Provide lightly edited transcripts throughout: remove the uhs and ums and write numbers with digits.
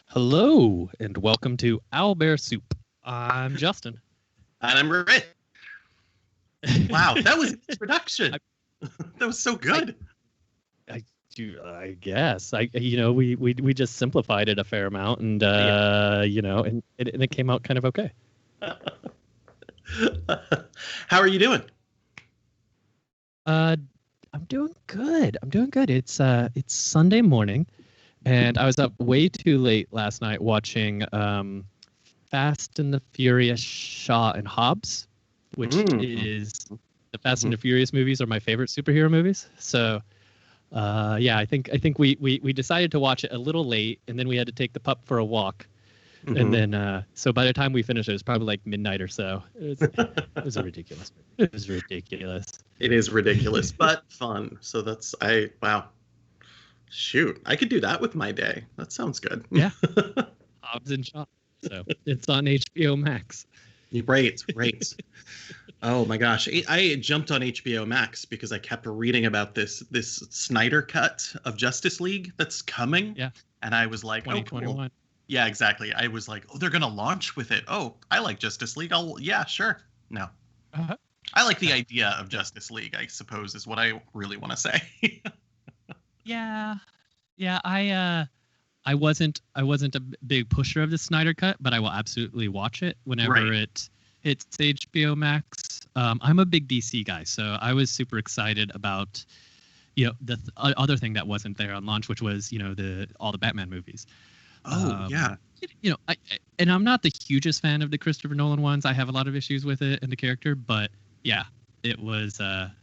Hello, and welcome to Owlbear Soup. I'm Justin. And I'm Rick. Wow, that was introduction. That was so good. I guess we just simplified it a fair amount, and and it came out kind of okay. How are you doing? I'm doing good. It's Sunday morning, and I was up way too late last night watching Fast and the Furious Shaw and Hobbs, which is the Fast and the Furious movies are my favorite superhero movies. So I think we decided to watch it a little late, and then we had to take the pup for a walk. And then so by the time we finished, it was probably like midnight or so. It was ridiculous. It was ridiculous. It is ridiculous, but fun. So wow. Shoot, I could do that with my day. That sounds good. Yeah. Hobbs and Shaw. So it's on HBO Max. Right. Oh my gosh. I jumped on HBO Max because I kept reading about this Snyder cut of Justice League that's coming. Yeah. And I was like, 2021. Oh, cool. Yeah, exactly. I was like, oh, they're going to launch with it. Oh, I like Justice League. Yeah, sure. No. Uh-huh. I like the idea of Justice League, I suppose, is what I really want to say. Yeah. I wasn't a big pusher of the Snyder Cut, but I will absolutely watch it whenever it hits HBO Max. I'm a big DC guy, so I was super excited about the other thing that wasn't there on launch, which was all the Batman movies. Oh yeah. I'm not the hugest fan of the Christopher Nolan ones. I have a lot of issues with it and the character, but yeah, it was a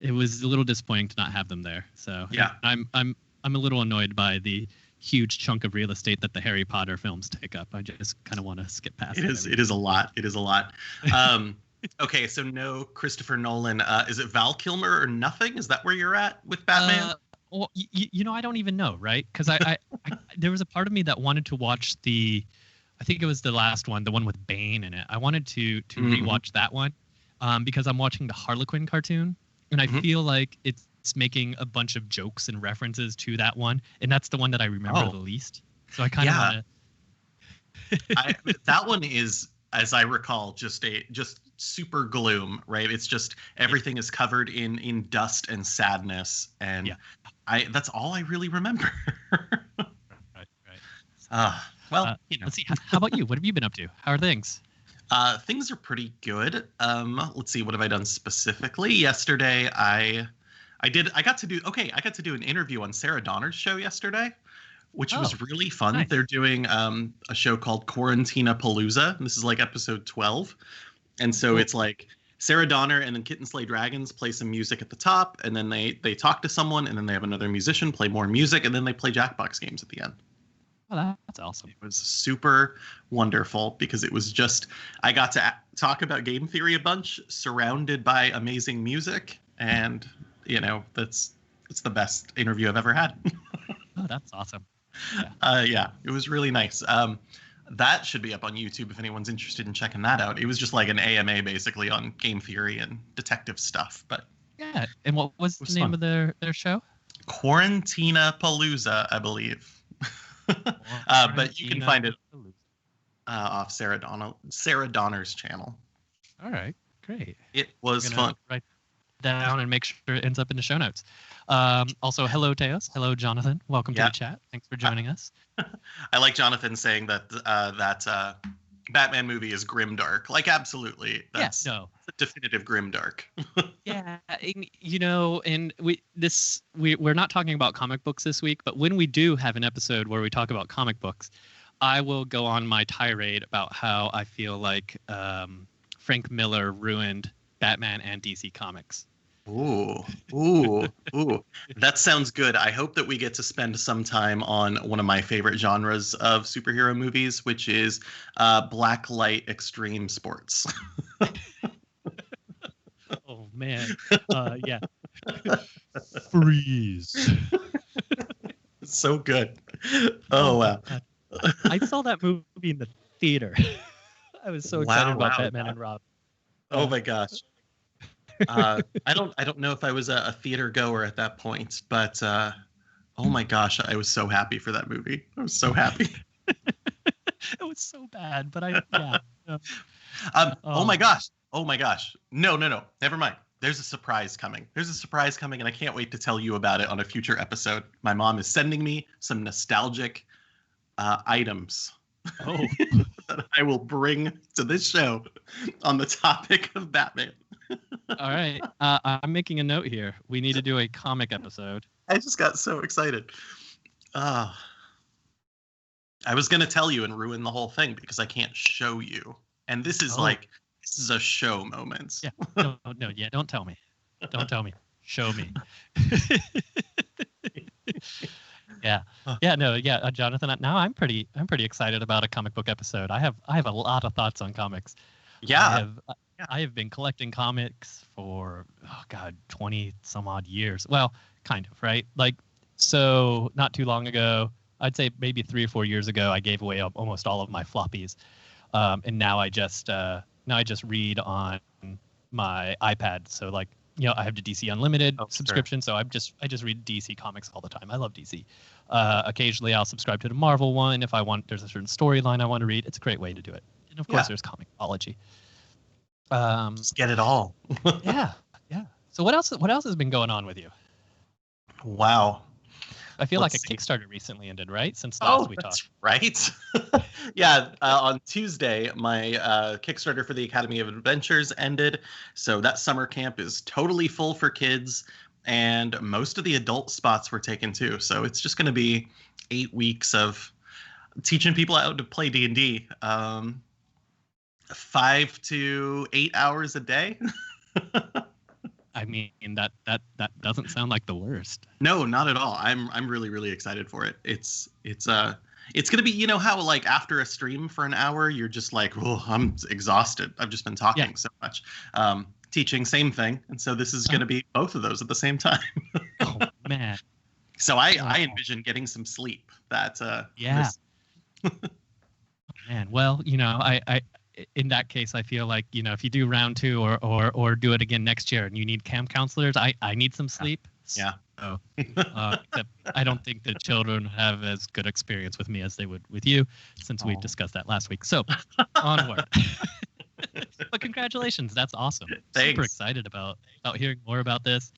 little disappointing to not have them there. So yeah, I'm a little annoyed by the huge chunk of real estate that the Harry Potter films take up. I just kind of want to skip past it. It is a lot. Okay, so no Christopher Nolan. Is it Val Kilmer or nothing? Is that where you're at with Batman? Well, I don't even know, right? Because I there was a part of me that wanted to watch I think it was the last one, the one with Bane in it. I wanted to rewatch that one because I'm watching the Harlequin cartoon, and I feel like it's making a bunch of jokes and references to that one, and that's the one that I remember the least. So I kind of want to. That one is, as I recall, just super gloom, right? It's just everything is covered in dust and sadness, and that's all I really remember. Right. Let's see. How about you? What have you been up to? How are things? Things are pretty good. Let's see. What have I done specifically? Yesterday, I got to do an interview on Sarah Donner's show yesterday, which was really fun. Nice. They're doing a show called Quarantina Palooza. This is like episode 12. And so it's like Sarah Donner and then Kitten Slay Dragons play some music at the top, and then they talk to someone, and then they have another musician play more music, and then they play Jackbox games at the end. Oh, that's awesome. It was super wonderful because it was just, I got to talk about game theory a bunch, surrounded by amazing music, and it's the best interview I've ever had. Oh, that's awesome. Yeah, it was really nice. That should be up on YouTube if anyone's interested in checking that out. It was just like an AMA basically on game theory and detective stuff. But yeah, and what was the name of their show? Quarantina Palooza, I believe. But you can find it off Sarah Donner's channel. All right, great. It was fun. Write down and make sure it ends up in the show notes. Also, hello Teos, hello Jonathan, welcome to the chat. Thanks for joining us. I like Jonathan saying that Batman movie is grimdark. Like, absolutely, that's a definitive grimdark. Yeah, and we're not talking about comic books this week, but when we do have an episode where we talk about comic books, I will go on my tirade about how I feel like Frank Miller ruined Batman and DC Comics. Ooh. That sounds good. I hope that we get to spend some time on one of my favorite genres of superhero movies, which is blacklight extreme sports. Oh, man. Yeah. Freeze. So good. Oh, wow. I saw that movie in the theater. I was so excited about Batman and Robin. Oh, my gosh. I don't know if I was a theater goer at that point, but oh Oh my gosh, I was so happy for that movie. I was so happy. It was so bad, but yeah. Oh my gosh. Oh my gosh. No. Never mind. There's a surprise coming. And I can't wait to tell you about it on a future episode. My mom is sending me some nostalgic items. Oh. That I will bring to this show on the topic of Batman. All right. I'm making a note here. We need to do a comic episode. I just got so excited. I was going to tell you and ruin the whole thing because I can't show you. And this is this is a show moment. Yeah. No. Yeah. Don't tell me. Don't tell me. Show me. Yeah. Yeah. No. Yeah. Jonathan. Now I'm pretty excited about a comic book episode. I have a lot of thoughts on comics. Yeah. I have been collecting comics for 20 some odd years. Well, kind of, right? Like, so not too long ago, I'd say maybe 3 or 4 years ago, I gave away almost all of my floppies, and now I just read on my iPad. So like, I have the DC Unlimited subscription, so I just read DC comics all the time. I love DC. Occasionally, I'll subscribe to the Marvel one if there's a certain storyline I want to read. It's a great way to do it. And of course, there's Comixology. Just get it all. Yeah. So what else has been going on with you? Wow. I feel like a Kickstarter recently ended, right? Since last we talked. Right. Yeah. On Tuesday, my Kickstarter for the Academy of Adventures ended. So that summer camp is totally full for kids, and most of the adult spots were taken too. So it's just going to be 8 weeks of teaching people how to play D&D. 5 to 8 hours a day. I mean, that doesn't sound like the worst. No, not at all. I'm really, really excited for it. It's gonna be, how like after a stream for an hour, you're just like, oh, I'm exhausted. I've just been talking so much. Teaching, same thing. And so this is gonna be both of those at the same time. Oh man. So I envision getting some sleep. Yeah. Man, well, I in that case, I feel like, if you do round 2 or do it again next year and you need camp counselors, I need some sleep. Yeah. So, except I don't think the children have as good experience with me as they would with you, since we discussed that last week. So onward. But congratulations. That's awesome. Thanks. Super excited about hearing more about this.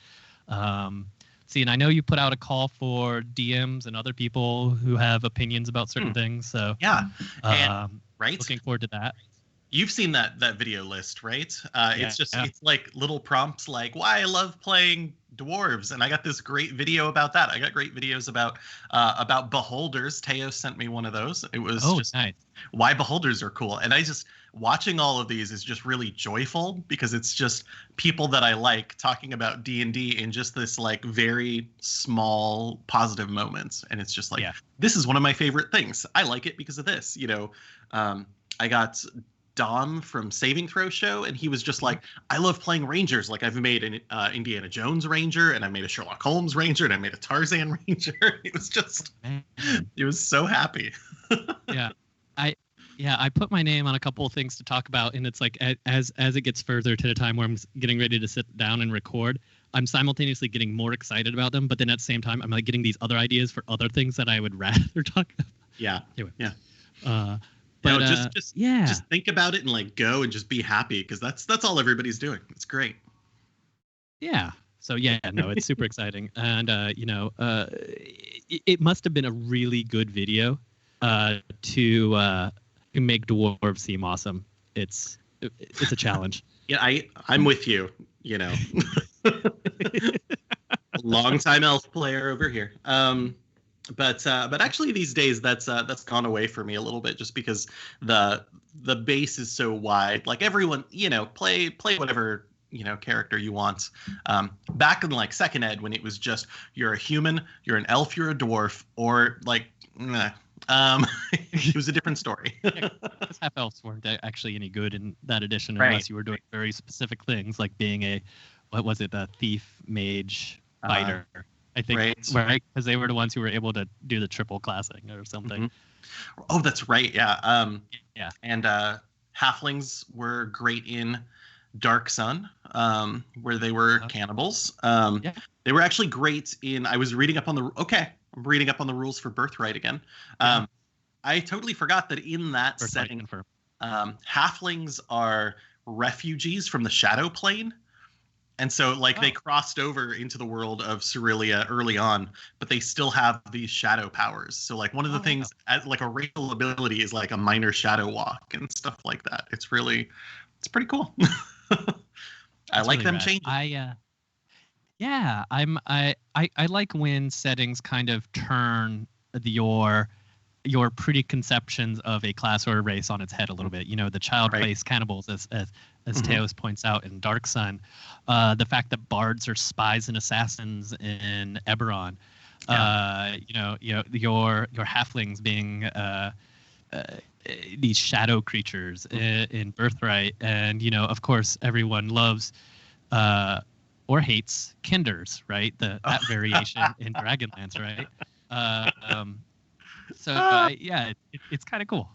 See, and I know you put out a call for DMs and other people who have opinions about certain things. So yeah. Right. Looking forward to that. You've seen that video list, right? It's like little prompts like why I love playing dwarves, and I got this great video about that. I got great videos about beholders. Teo sent me one of those. It was just nice. Why beholders are cool, and I just watching all of these is just really joyful because it's just people that I like talking about D&D in just this like very small positive moments, and it's just like this is one of my favorite things. I like it because of this. I got Dom from Saving Throw Show, and he was just like, I love playing Rangers. Like I've made an Indiana Jones Ranger, and I made a Sherlock Holmes Ranger, and I made a Tarzan Ranger. It was just, he was so happy. I put my name on a couple of things to talk about, and it's like as it gets further to the time where I'm getting ready to sit down and record, I'm simultaneously getting more excited about them, but then at the same time, I'm like getting these other ideas for other things that I would rather talk about. Yeah. Anyway. Yeah. But just think about it and like go and just be happy because that's all everybody's doing. It's great. Yeah. So it's super exciting, and it must have been a really good video to make dwarves seem awesome. It's a challenge. Yeah, I'm with you. Long-time elf player over here. But actually these days that's gone away for me a little bit just because the base is so wide. Like everyone, play whatever, character you want. Back in like second ed when it was just you're a human, you're an elf, you're a dwarf, or like it was a different story. Because half elves weren't actually any good in that edition unless you were doing very specific things like being a thief, mage, fighter. I think, right? Because they were the ones who were able to do the triple classing or something. Mm-hmm. Oh, that's right. Yeah. And halflings were great in Dark Sun, where they were cannibals. They were actually great in. I was reading up on the. Okay, I'm reading up on the rules for Birthright again. I totally forgot that in that setting, halflings are refugees from the Shadow Plane. And so, like, they crossed over into the world of Cerealia early on, but they still have these shadow powers. So, like, one of the things, like, a racial ability is, like, a minor shadow walk and stuff like that. It's pretty cool. I like really them changing. I like when settings kind of turn your preconceptions of a class or a race on its head a little bit. You know, the child place cannibals, as Teos points out in Dark Sun. The fact that bards are spies and assassins in Eberron. Your halflings being these shadow creatures in Birthright, and of course everyone loves or hates kinders, right? That variation in Dragonlance, right? It's kind of cool.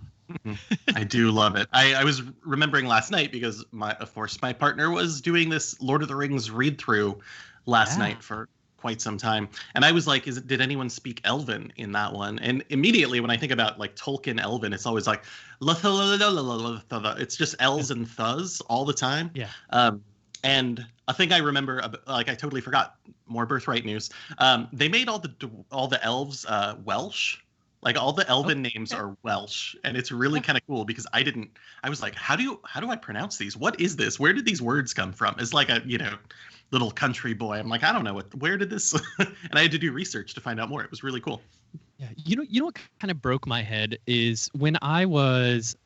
I do love it. I was remembering last night because of course my partner was doing this Lord of the Rings read through last night for quite some time, and I was like, did anyone speak Elven in that one? And immediately when I think about like Tolkien Elven, it's always like it's just L's and thus all the time. And a thing I remember, like I totally forgot, more Birthright news. They made all the elves Welsh. Like all the Elven names are Welsh, and it's really kind of cool because I was like, how do I pronounce these? What is this? Where did these words come from? As like a little country boy, I'm like, I don't know where did this, and I had to do research to find out more. It was really cool. Yeah, you know what kind of broke my head is when I was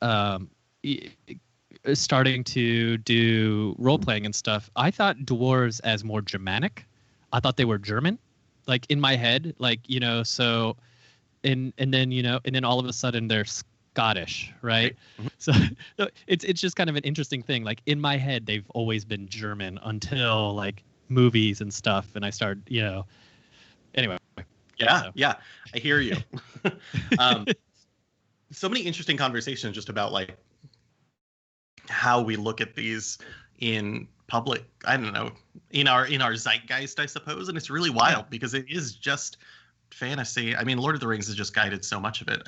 starting to do role playing and stuff. I thought dwarves as more Germanic. I thought they were German, like in my head, like so. And then all of a sudden they're Scottish, right? So it's just kind of an interesting thing. Like in my head, they've always been German until like movies and stuff, and I started, Anyway. Yeah, I hear you. So many interesting conversations just about like how we look at these in public. I don't know, in our zeitgeist, I suppose, and it's really wild because it is just fantasy. I mean, Lord of the Rings has just guided so much of it.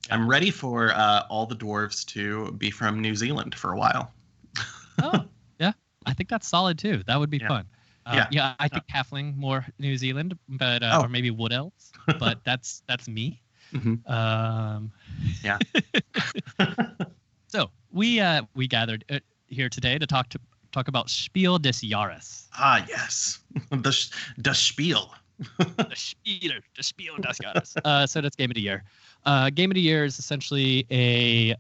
I'm ready for all the dwarves to be from New Zealand for a while. I think that's solid too. That would be fun. I think halfling more New Zealand, but or maybe wood elves, but that's me. So we gathered here today to talk about Spiel des Jahres. Ah, yes, the Spiel. The Spiel des Jahres. So that's Game of the Year. Game of the Year is essentially a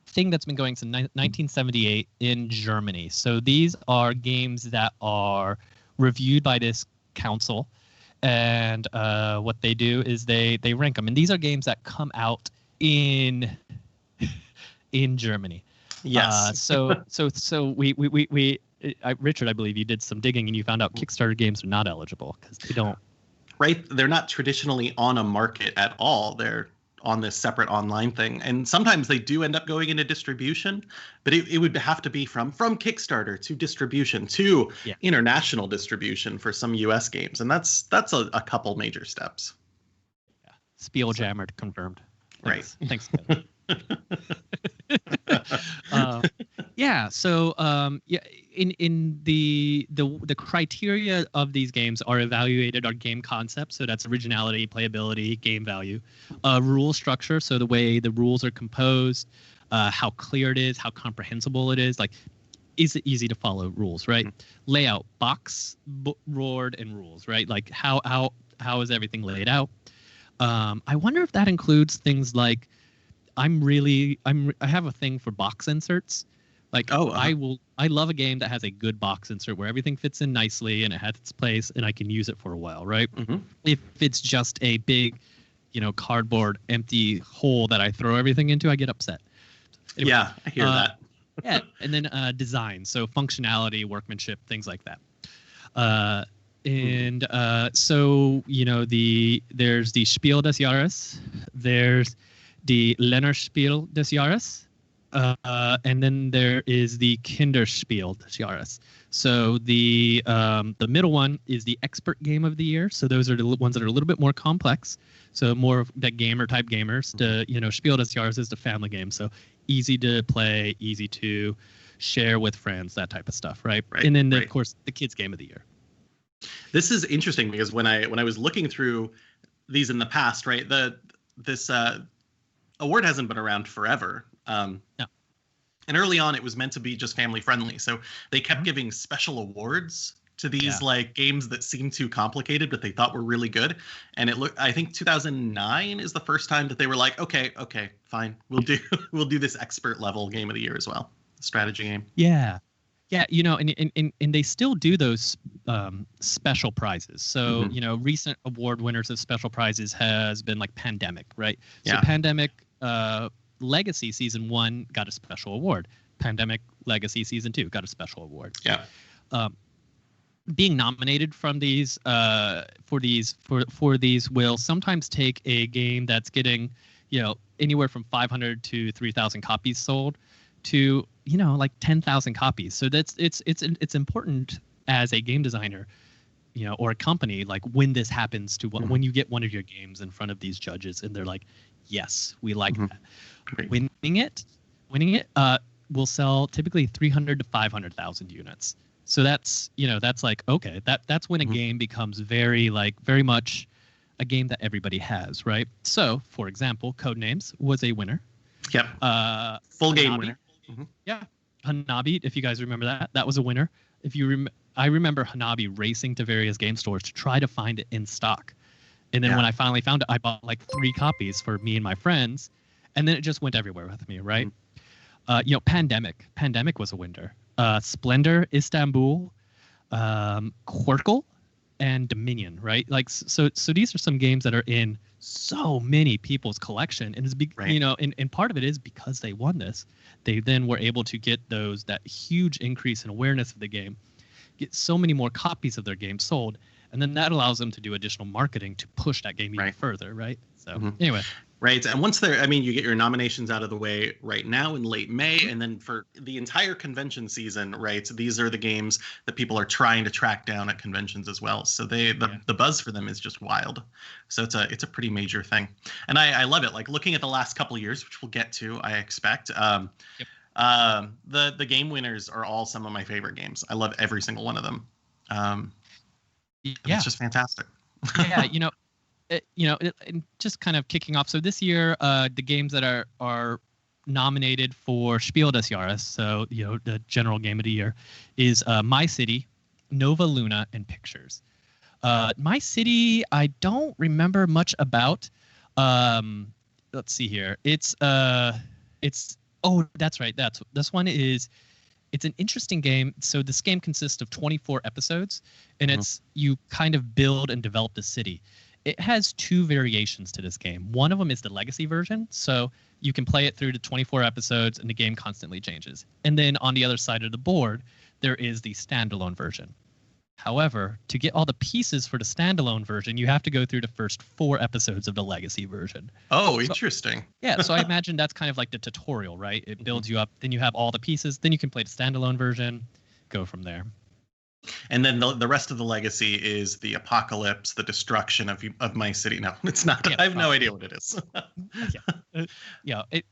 thing that's been going since 1978 in Germany. So these are games that are reviewed by this council, and what they do is they rank them. And these are games that come out in Germany. Yes. So we Richard, I believe you did some digging and you found out Kickstarter games are not eligible because they don't. Right. They're not traditionally on a market at all. They're on this separate online thing. And sometimes they do end up going into distribution, but it would have to be from Kickstarter to distribution to international distribution for some US games. And that's a couple major steps. Yeah. Spiel jammered confirmed. Thanks. Right. Thanks. In the criteria of these games are evaluated on game concept, so that's originality, playability, game value, rule structure, so the way the rules are composed, how clear it is, how comprehensible it is, like is it easy to follow rules, right? Layout, box, board, and rules, right? Like how is everything laid out? I wonder if that includes things like I have a thing for box inserts. Like I love a game that has a good box insert where everything fits in nicely and it has its place and I can use it for a while, right? If it's just a big, cardboard empty hole that I throw everything into, I get upset. Anyway, yeah, I hear that. Yeah, and then design, so functionality, workmanship, things like that. So there's the Spiel des Jahres, there's the Länderspiel des Jahres, And then there is the Kinderspiel des Jahres. So the middle one is the expert game of the year. So those are the ones that are a little bit more complex. So more of that gamer type gamers. Spiel des Jahres is the family game. So easy to play, easy to share with friends, that type of stuff, right? And then of course the kids game of the year. This is interesting because when I was looking through these in the past, right, this award hasn't been around forever. No. And early on, it was meant to be just family friendly. So they kept giving special awards to these like games that seemed too complicated, but they thought were really good. And I think 2009 is the first time that they were like, okay, fine, we'll do this expert level game of the year as well, strategy game. Yeah. Yeah, and they still do those special prizes. So, recent award winners of special prizes has been like Pandemic, right? So Pandemic Legacy Season 1 got a special award. Pandemic Legacy Season 2 got a special award. Yeah. Being nominated from these for these will sometimes take a game that's getting, anywhere from 500 to 3,000 copies sold to like 10,000 copies. So it's important as a game designer, or a company, like when this happens to when you get one of your games in front of these judges and they're like, yes, we like that. Great. Winning it will sell typically 300 to 500,000 units. So that's like, okay, that's when a game becomes very much a game that everybody has, right? So for example, Codenames was a winner. Yep. Full game Hanabi, winner. Yeah. Hanabi, if you guys remember that was a winner. I remember Hanabi racing to various game stores to try to find it in stock. And then when I finally found it, I bought like 3 copies for me and my friends. And then it just went everywhere with me, right? Pandemic was a winner. Splendor, Istanbul, Qwirkle, and Dominion, right? Like, so these are some games that are in so many people's collection, and it's and part of it is because they won this, they then were able to get that huge increase in awareness of the game, get so many more copies of their game sold, and then that allows them to do additional marketing to push that game even further, right? So anyway. Right. And once you get your nominations out of the way right now in late May, and then for the entire convention season, right, these are the games that people are trying to track down at conventions as well. So the buzz for them is just wild. So it's a pretty major thing. And I love it. Like looking at the last couple of years, which we'll get to, I expect. The game winners are all some of my favorite games. I love every single one of them. It's just fantastic. Yeah, just kind of kicking off. So this year, the games that are nominated for Spiel des Jahres, so the general game of the year, is My City, Nova Luna, and Pictures. My City, I don't remember much about. Let's see here. It's that's right. This one is. It's an interesting game. So this game consists of 24 episodes, and you kind of build and develop the city. It has 2 variations to this game. One of them is the legacy version, so you can play it through to 24 episodes, and the game constantly changes. And then on the other side of the board, there is the standalone version. However, to get all the pieces for the standalone version, you have to go through the first 4 episodes of the legacy version. Oh, interesting. So I imagine that's kind of like the tutorial, right? It builds you up, then you have all the pieces, then you can play the standalone version, go from there. And then the rest of the legacy is the apocalypse, the destruction of My City. No, it's not. I have no idea what it is.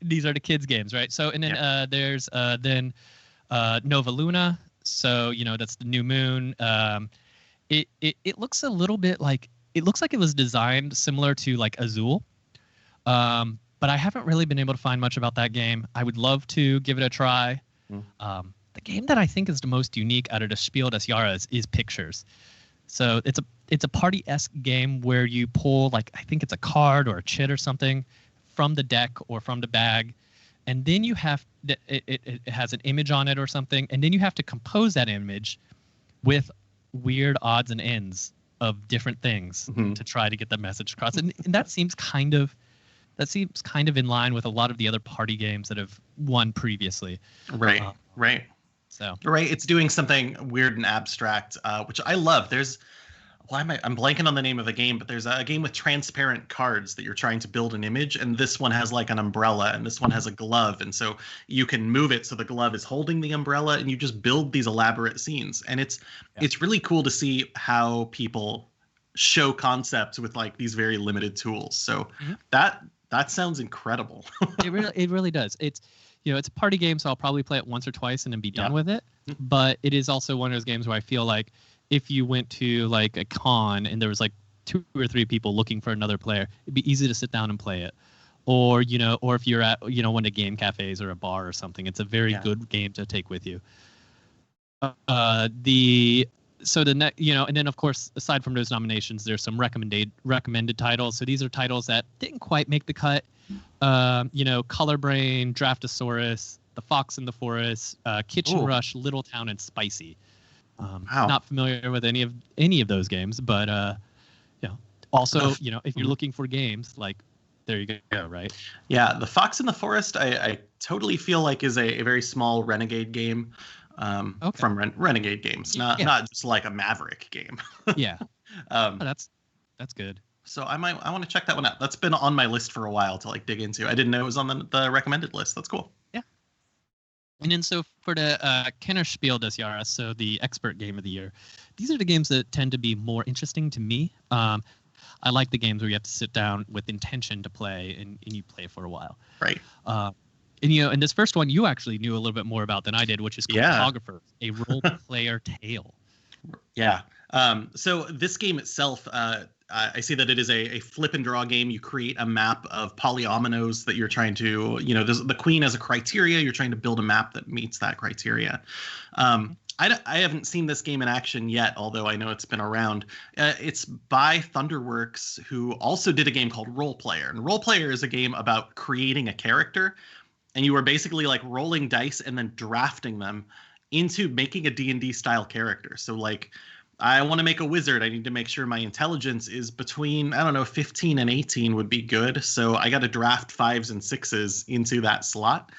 These are the kids' games, right? So, and then there's Nova Luna. So, that's the new moon. It looks a little bit like, it looks like it was designed similar to like Azul. But I haven't really been able to find much about that game. I would love to give it a try. The game that I think is the most unique out of the Spiel des Jahres is Pictures. So it's a party-esque game where you pull, like, I think it's a card or a chit or something from the deck or from the bag, and then you have it has an image on it or something, and then you have to compose that image with weird odds and ends of different things to try to get the message across. And that seems kind of in line with a lot of the other party games that have won previously. Right. So it's doing something weird and abstract, which I love. There's a I'm blanking on the name of the game, but there's a game with transparent cards that you're trying to build an image, and this one has like an umbrella, and this one has a glove, and so you can move it so the glove is holding the umbrella, and you just build these elaborate scenes, and it's really cool to see how people show concepts with like these very limited tools. So that sounds incredible. It really does. It's it's a party game, so I'll probably play it once or twice and then be done with it. But it is also one of those games where I feel like if you went to like a con and there was like 2 or 3 people looking for another player, it'd be easy to sit down and play it. Or or if you're at one of the game cafes or a bar or something, it's a very good game to take with you. And then of course, aside from those nominations, there's some recommended titles. So these are titles that didn't quite make the cut. Color Brain, Draftosaurus, The Fox in the Forest, Kitchen Rush, Little Town, and Spicy. Not familiar with any of those games, but also if you're looking for games, like there you go, right? Yeah, The Fox in the Forest, I totally feel like is a very small Renegade game. From Renegade Games, not just like a Maverick game. That's good. So I want to check that one out. That's been on my list for a while to like dig into. I didn't know it was on the recommended list. That's cool. Yeah. And then so for the Kenner Spiel des Jahres, so the expert game of the year, these are the games that tend to be more interesting to me. I like the games where you have to sit down with intention to play and you play for a while. Right. And this first one you actually knew a little bit more about than I did, which is Cartographer, a role player tale. Yeah. So this game itself, I see that it is a flip and draw game. You create a map of polyominoes that you're trying to, the queen has a criteria. You're trying to build a map that meets that criteria. I haven't seen this game in action yet, although I know it's been around. It's by Thunderworks, who also did a game called Role Player. And Role Player is a game about creating a character. And you are basically like rolling dice and then drafting them into making a D&D style character. So like, I want to make a wizard. I need to make sure my intelligence is between, 15 and 18 would be good. So I got to draft 5s and 6s into that slot.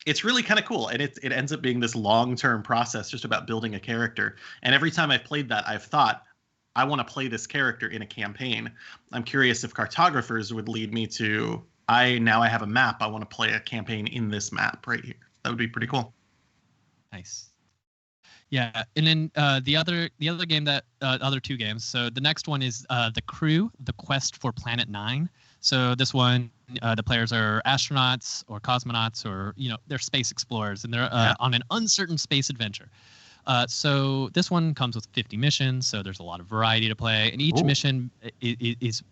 It's really kind of cool. And it ends up being this long-term process just about building a character. And every time I've played that, I've thought, I want to play this character in a campaign. I'm curious if Cartographers would lead me to... I have a map. I want to play a campaign in this map right here. That would be pretty cool. Nice. Yeah, and then the other game other 2 games. So the next one is The Crew: The Quest for Planet 9. So this one, the players are astronauts or cosmonauts or they're space explorers, and they're on an uncertain space adventure. So this one comes with 50 missions. So there's a lot of variety to play, and each mission is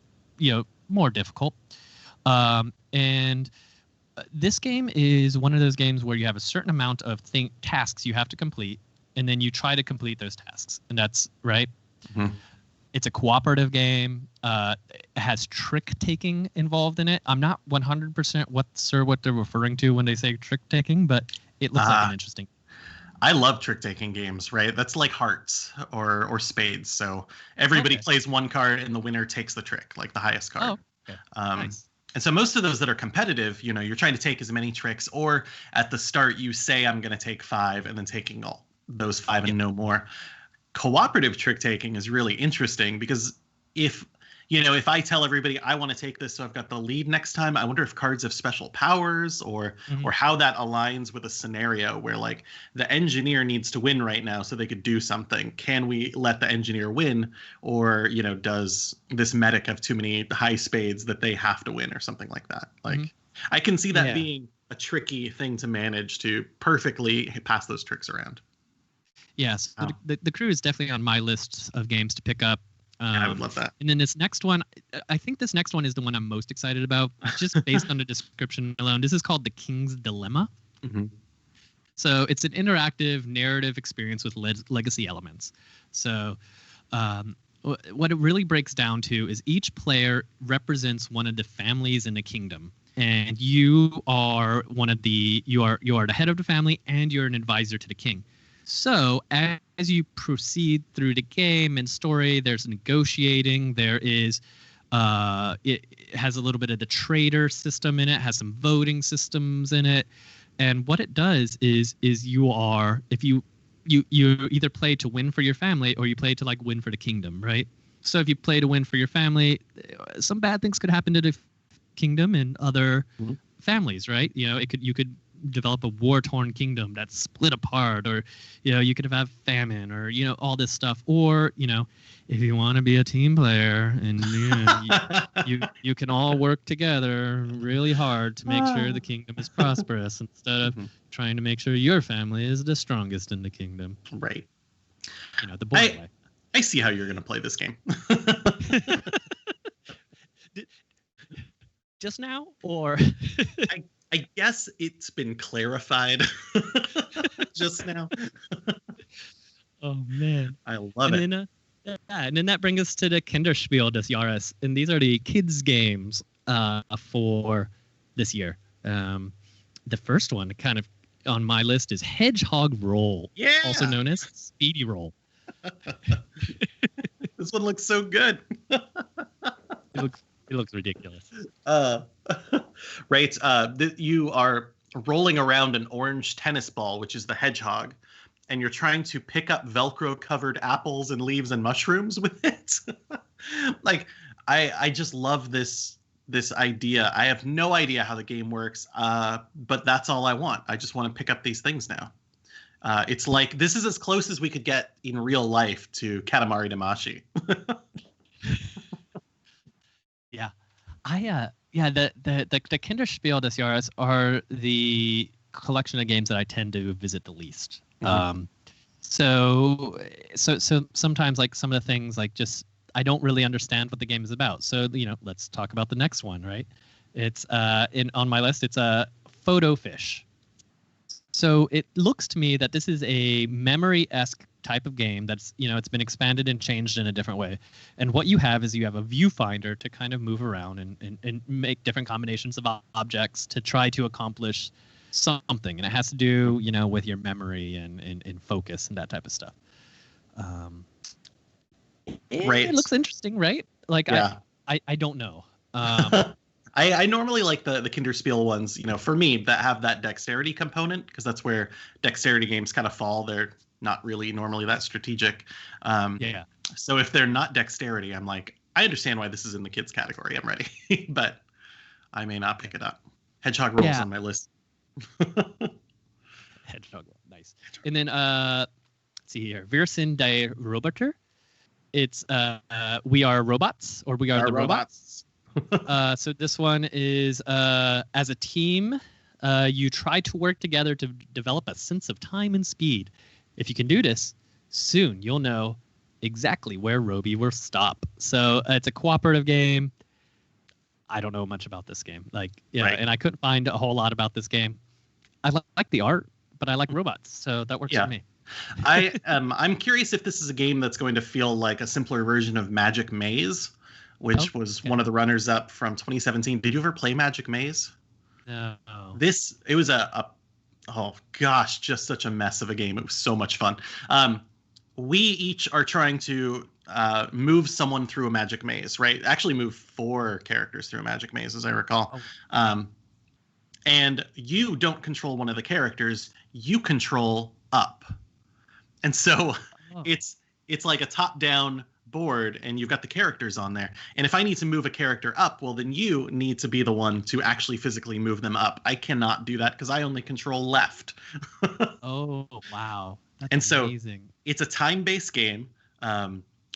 more difficult. And this game is one of those games where you have a certain amount of tasks you have to complete, and then you try to complete those tasks. And that's right. Mm-hmm. It's a cooperative game. It has trick taking involved in it. I'm not 100% what they're referring to when they say trick taking, but it looks like an interesting. I love trick taking games, right? That's like hearts or spades. So everybody plays one card and the winner takes the trick, like the highest card. Oh, okay. Nice. And so most of those that are competitive, you're trying to take as many tricks, or at the start you say I'm going to take 5 and then taking all those 5 and no more. Cooperative trick taking is really interesting because if I tell everybody I want to take this so I've got the lead next time, I wonder if cards have special powers or how that aligns with a scenario where like the engineer needs to win right now so they could do something. Can we let the engineer win, or does this medic have too many high spades that they have to win or something like that? Like I can see that being a tricky thing to manage to perfectly pass those tricks around. Yes, the Crew is definitely on my list of games to pick up. I would love that. And then this next one, I think this next one is the one I'm most excited about, just based on the description alone. This is called The King's Dilemma. Mm-hmm. So it's an interactive narrative experience with legacy elements. So what it really breaks down to is each player represents one of the families in the kingdom. And you are you are the head of the family, and you're an advisor to the king. So as you proceed through the game and story, there's negotiating. There is, it has a little bit of the trader system in it, has some voting systems in it. And what it does is if you you either play to win for your family or you play to like win for the kingdom, right? So if you play to win for your family, some bad things could happen to the kingdom and other families, right? You could develop a war-torn kingdom that's split apart, or you could have famine, or all this stuff. Or if you want to be a team player and you can all work together really hard to make sure the kingdom is prosperous instead of trying to make sure your family is the strongest in the kingdom. Right. The boy way. I see how you're going to play this game. Just now, or I guess it's been clarified just now. Oh man, I love it. And then that brings us to the Kinderspiel des Jahres, and these are the kids' games for this year. The first one, kind of on my list, is Hedgehog Roll, also known as Speedy Roll. This one looks so good. It looks ridiculous. Right. You are rolling around an orange tennis ball, which is the hedgehog, and you're trying to pick up Velcro-covered apples and leaves and mushrooms with it. Like, I just love this idea. I have no idea how the game works, but that's all I want. I just want to pick up these things now. It's like, this is as close as we could get in real life to Katamari Damacy. Yeah. The Kinderspiel des Jahres are the collection of games that I tend to visit the least. So sometimes, like, some of the things, like, just I don't really understand what the game is about. So let's talk about the next one, right? It's on my list. It's a Photo Fish. So it looks to me that this is a memory-esque type of game that's, it's been expanded and changed in a different way. And what you have is you have a viewfinder to kind of move around and make different combinations of objects to try to accomplish something. And it has to do, with your memory and focus and that type of stuff. Right. It looks interesting, right? Like, yeah. I don't know. I normally like the Kinderspiel ones, for me, that have that dexterity component, because that's where dexterity games kind of fall. They're not really normally that strategic. So if they're not dexterity, I'm like, I understand why this is in the kids category. I'm ready, but I may not pick it up. Hedgehog Roll's on my list. Hedgehog Roll, nice. And then let's see here, Wir sind die Roboter. It's we are robots, or we are the robots. So this one is as a team, you try to work together to develop a sense of time and speed. If you can do this, soon you'll know exactly where Roby will stop. So it's a cooperative game. I don't know much about this game. And I couldn't find a whole lot about this game. I like the art, but I like robots, so that works for me. I'm curious if this is a game that's going to feel like a simpler version of Magic Maze, which was one of the runners-up from 2017. Did you ever play Magic Maze? No. It was just such a mess of a game. It was so much fun. We each are trying to move someone through a Magic Maze, right? Actually move 4 characters through a Magic Maze, as I recall. And you don't control one of the characters. You control up. And so it's like a top-down board, and you've got the characters on there. And if I need to move a character up, well, then you need to be the one to actually physically move them up. I cannot do that because I only control left. Oh, wow. That's amazing. So it's a time-based game.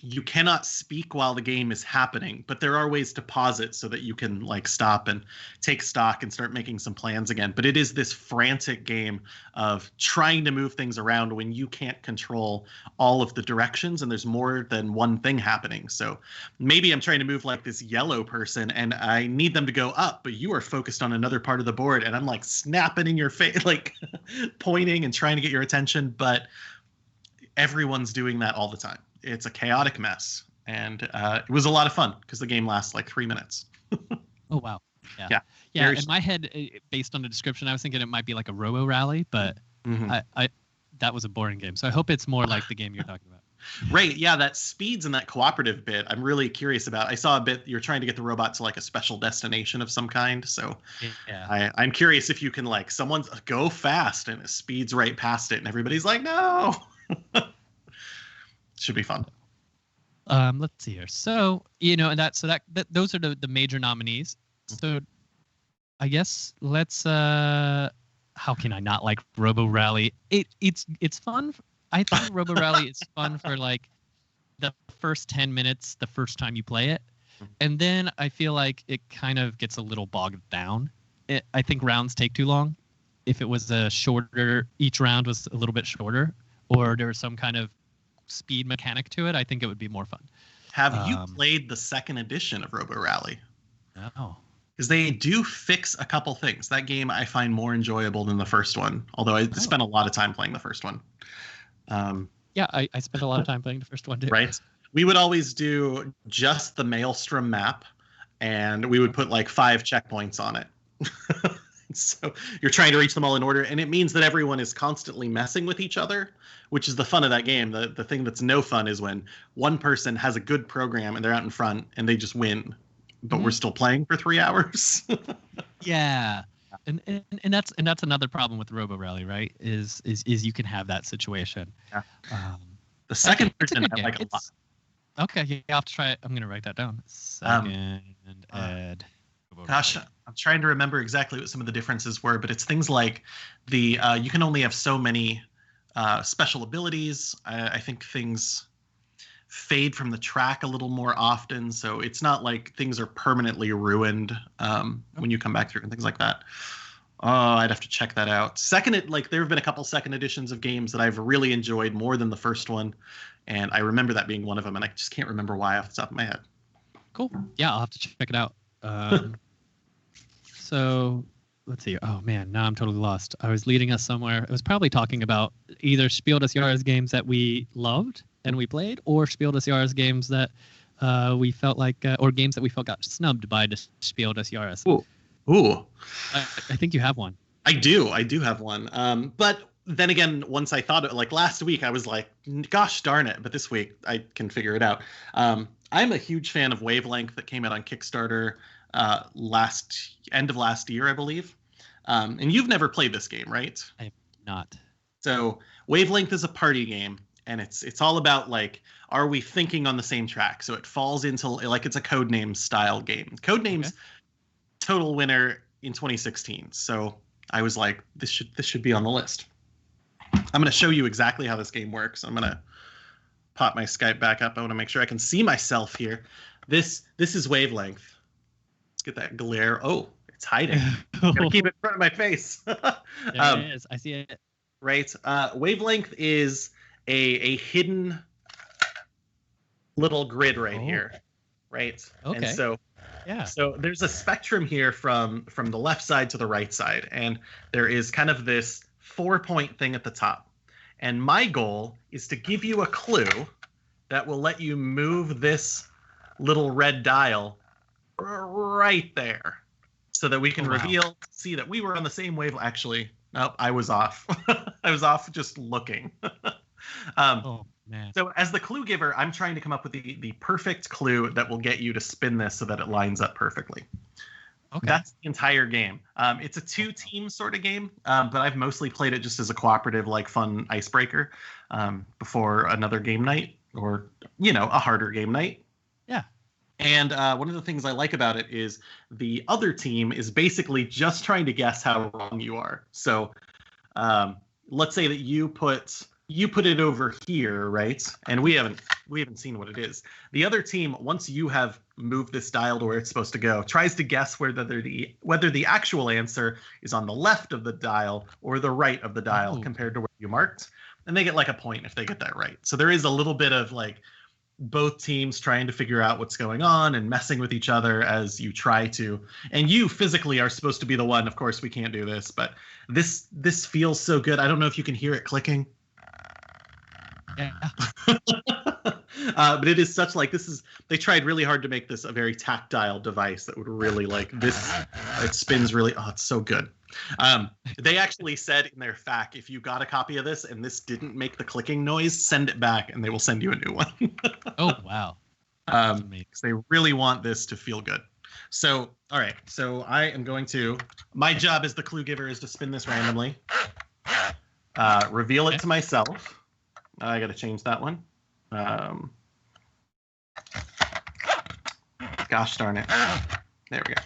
You cannot speak while the game is happening, but there are ways to pause it so that you can like stop and take stock and start making some plans again. But it is this frantic game of trying to move things around when you can't control all of the directions and there's more than one thing happening. So maybe I'm trying to move like this yellow person and I need them to go up, but you are focused on another part of the board and I'm like snapping in your face, like pointing and trying to get your attention, but everyone's doing that all the time. It's a chaotic mess, and it was a lot of fun because the game lasts like 3 minutes. Oh wow! Yeah. In my head, based on the description, I was thinking it might be like a Robo Rally, but that was a boring game. So I hope it's more like the game you're talking about. Right. Yeah, that speeds and that cooperative bit, I'm really curious about. I saw a bit you're trying to get the robot to like a special destination of some kind. So I'm curious if you can like someone's go fast and it speeds right past it, and everybody's like, no. Should be fun. Let's see here. So, that those are the major nominees. So I guess let's how can I not like Robo Rally? It's fun. I think Robo Rally is fun for like the first 10 minutes the first time you play it. And then I feel like it kind of gets a little bogged down. I think rounds take too long. If it was each round was a little bit shorter, or there was some kind of speed mechanic to it, I think it would be more fun. Have you played the second edition of Robo Rally? No. Because they do fix a couple things. That game I find more enjoyable than the first one, although I spent a lot of time playing the first one. Yeah, I spent a lot of time playing the first one too. Right? We would always do just the Maelstrom map, and we would put like 5 checkpoints on it. So you're trying to reach them all in order, and it means that everyone is constantly messing with each other, which is the fun of that game. The thing that's no fun is when one person has a good program and they're out in front and they just win, but we're still playing for 3 hours. Yeah. And that's another problem with Robo Rally, right? Is you can have that situation. Yeah. The second version I like a lot. Okay, yeah, I'll have to try it. I'm going to write that down. Second ed. Gosh, I'm trying to remember exactly what some of the differences were, but it's things like you can only have so many special abilities. I think things fade from the track a little more often, so it's not like things are permanently ruined when you come back through and things like that. Oh, I'd have to check that out. There have been a couple second editions of games that I've really enjoyed more than the first one, and I remember that being one of them, and I just can't remember why off the top of my head. Cool. Yeah, I'll have to check it out. So let's see. Oh man, now I'm totally lost. I was leading us somewhere. It was probably talking about either Spiel des Jahres games that we loved and we played, or Spiel des Jahres games that we felt like, or games that we felt got snubbed by the Spiel des Jahres. Ooh. I think you have one. I do have one. But then again, once I thought it, like last week, I was like, gosh darn it. But this week, I can figure it out. I'm a huge fan of Wavelength that came out on Kickstarter end of last year, I believe. And you've never played this game, right? I have not. So Wavelength is a party game, and it's all about like, are we thinking on the same track? So it falls into like it's a Codenames style game. Codenames total winner in 2016. So I was like, this should be on the list. I'm going to show you exactly how this game works. I'm going to pop my Skype back up. I want to make sure I can see myself here. This is Wavelength. Let's get that glare. Oh, it's hiding. I'm going to keep it in front of my face. There it is. I see it. Right. Wavelength is a hidden little grid right here. Right. Okay. And so there's a spectrum here from the left side to the right side, and there is kind of this 4-point thing at the top. And my goal is to give you a clue that will let you move this little red dial right there so that we can see that we were on the same wave. Actually, nope, I was off. I was off just looking. Man. So as the clue giver, I'm trying to come up with the perfect clue that will get you to spin this so that it lines up perfectly. Okay. That's the entire game. It's a 2-team sort of game, but I've mostly played it just as a cooperative, like fun icebreaker before another game night or, a harder game night. Yeah. And one of the things I like about it is the other team is basically just trying to guess how wrong you are. So let's say that you put it over here, right? And we haven't seen what it is. The other team, once you have moved this dial to where it's supposed to go, tries to guess whether the actual answer is on the left of the dial or the right of the dial compared to where you marked. And they get like a point if they get that right. So there is a little bit of like both teams trying to figure out what's going on and messing with each other as you try to. And you physically are supposed to be the one. Of course, we can't do this, but this feels so good. I don't know if you can hear it clicking. Yeah. But it is such like they tried really hard to make this a very tactile device that would really like this. It spins really. Oh, it's so good. They actually said in their FAQ, if you got a copy of this and this didn't make the clicking noise, send it back and they will send you a new one. Oh, wow. Because they really want this to feel good. So, all right. So I am going to, my job as the clue giver is to spin this randomly, reveal it to myself. I got to change that one. Gosh darn it. There we go.